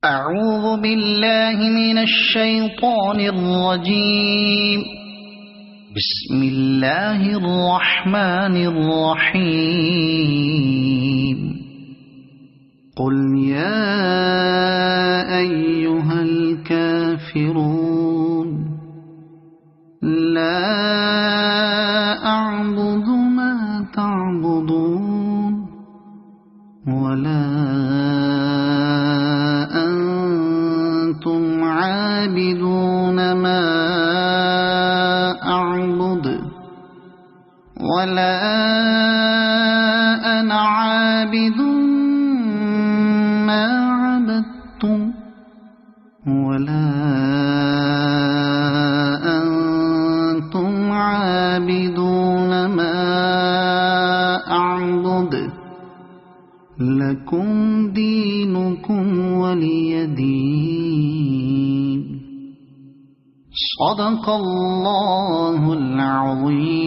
أعوذ بالله من الشيطان الرجيم. بسم الله الرحمن الرحيم. قل يا أيها الكافرون لا أعبد ما تعبدون ولا أنتم عابدون ما أعبد ولا أنا عابد ما عبدتم ولا أنتم عابدون ما أعبد لكم دينكم ولي دين. صدق الله العظيم.